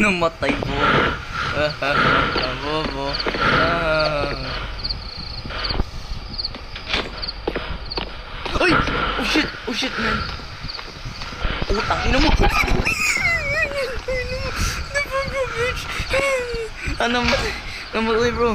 Namatay po. Bobo. Ay! Oh shit! Oh shit, man! Utang ina mo! Ano mo? Namatay, bro.